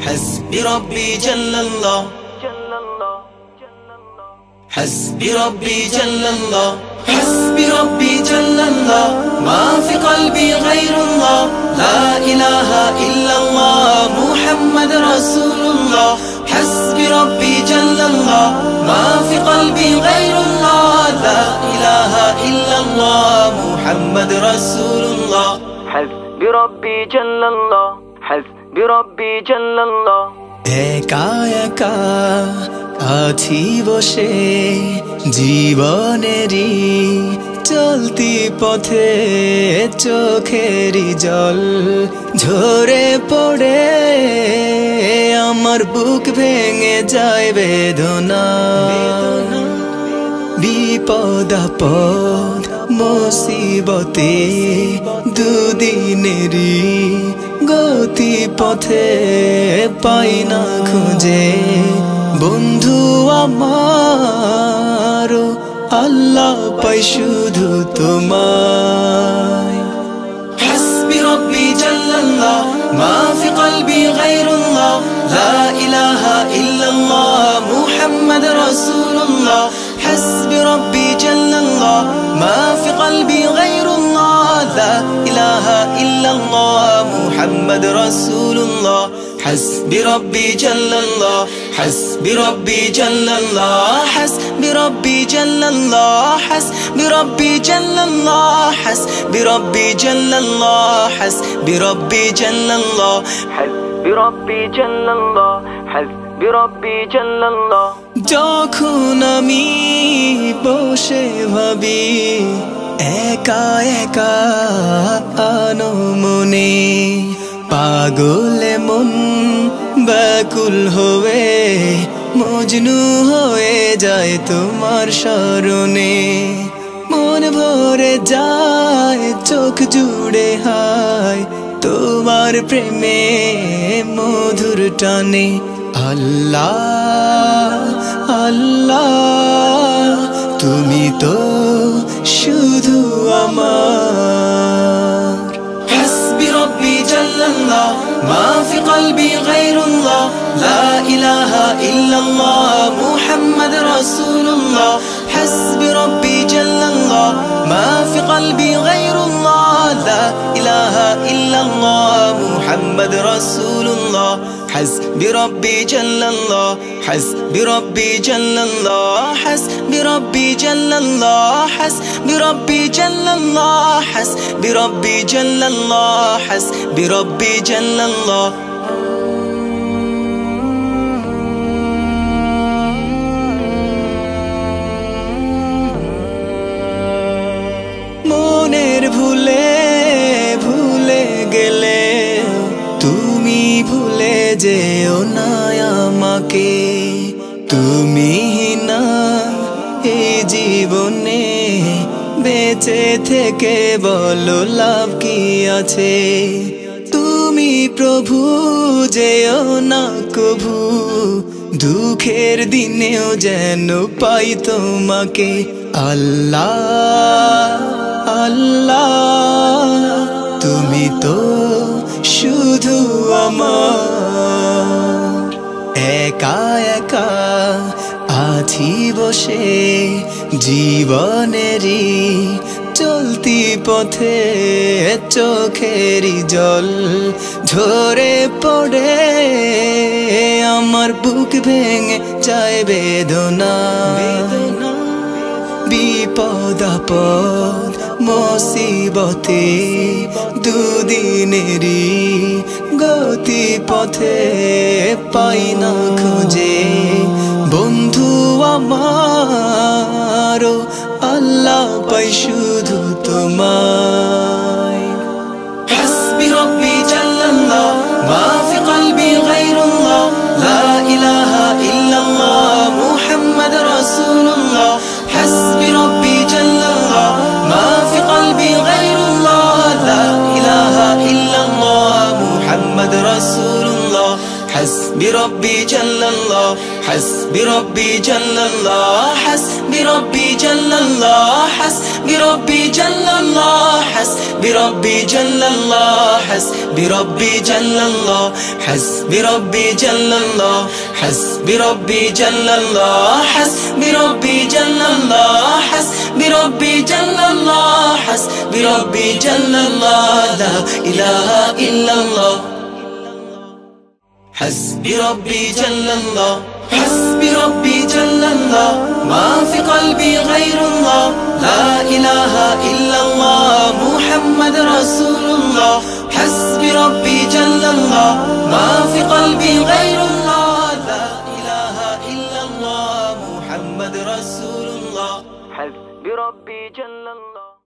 حسبي ربي جل الله، حسبي ربي جل الله، حسبي ربي جل الله، ما في قلبي غير الله، لا إله إلا الله محمد رسول الله. حسبي ربي جل الله، ما في قلبي غير الله، لا إله إلا الله محمد رسول الله. حسبي ربي جل الله، حسبي ربي جل الله। একা একা আছি বসে জীবনেরই চলতি পথে, চোখেরই জল ঝরে পড়ে আমার বুক ভেঙে যায় বেদনা। বিপদ আপদ মুসিবতে দুদিনেরই গতি পথে পাই না খুঁজে বন্ধু আমার, আল্লাহ পাই শুধু তোমায়। حسبي ربي جل الله، ما في قلبي غير الله، لا إله إلا الله محمد رسول الله. حسبي ربي جل الله، ما في قلبي غير الله، لا إله إلا الله محمد رسول الله. حسبي ربي جل الله، حسبي ربي جل الله، حسبي ربي جل الله، حسبي ربي جل الله، حسبي ربي جل الله، حسبي ربي جل الله، حسبي ربي جل الله، حسبي ربي جل الله। যখন আমি বসে ভাবি একা একা আনমনে, পাগলে মন ব্যাকুল হয়ে মজনু হয়ে যায় তোমার স্মরণে। মন ভরে যায় চোখ জুড়ে হায় তোমার প্রেমে মধুর টানে। আল্লাহ আল্লাহ তুমি তো শুধু আমার। حسبي ربي جل الله، ما في قلبي غير الله، لا إله إلا الله محمد رسول الله. حسبي ربي جل الله، ما في قلبي غير الله، لا إله إلا الله محمد رسول الله. حسبي ربي جل الله، حسبي ربي جل الله، حسبي ربي جل الله، حسبي ربي جل الله، حسبي ربي جل الله، حسبي ربي جل الله. মনের ভুলে ভুলে গেলে তুমি ভুলে যেও না আমাকে। তুমি না এই জীবনে বেঁচে থেকে বলো লাভ কি আছে। তুমি প্রভু যেও না কভু, দুঃখের দিনেও যেন পাই তোমাকে। আল্লাহ আল্লাহ তুমি তো শুধু আমার। একা একা আছি বসে জীবনেরই চলতি পথে, চোখেরই জল ঝরে পড়ে আমার বুক ভেঙে যায় বেদনা। বিপদ আপদ মুসিবতে দুদিনেরই গতি পথে পাই না খুঁজে বন্ধু আমার, আল্লাহ পাই শুধু তোমায়। حسبي ربي جل الله، ما في قلبي غير الله، لا إله إلا الله محمد رسول الله. حسبي ربي جل الله، ما في قلبي غير الله، لا إله إلا الله محمد رسول الله. حسبي ربي جل الله، حسبي ربي جل الله، حسبي ربي جل الله، حسبي بربي جل الله، حسبي ربي جل الله، حسبي ربي جل الله، حسبي ربي جل الله، حسبي ربي جل الله، حسبي ربي جل الله، حسبي ربي جل الله، حسبي ربي جل الله، لا إله إلا الله. حسبي ربي جل الله، حسبي ربي جل الله، ما في قلبي غير الله، لا إله إلا الله، محمد رسول الله. حسبي ربي جل الله، ما في قلبي غير الله، لا إله إلا الله، محمد رسول الله. حسبي ربي جل الله.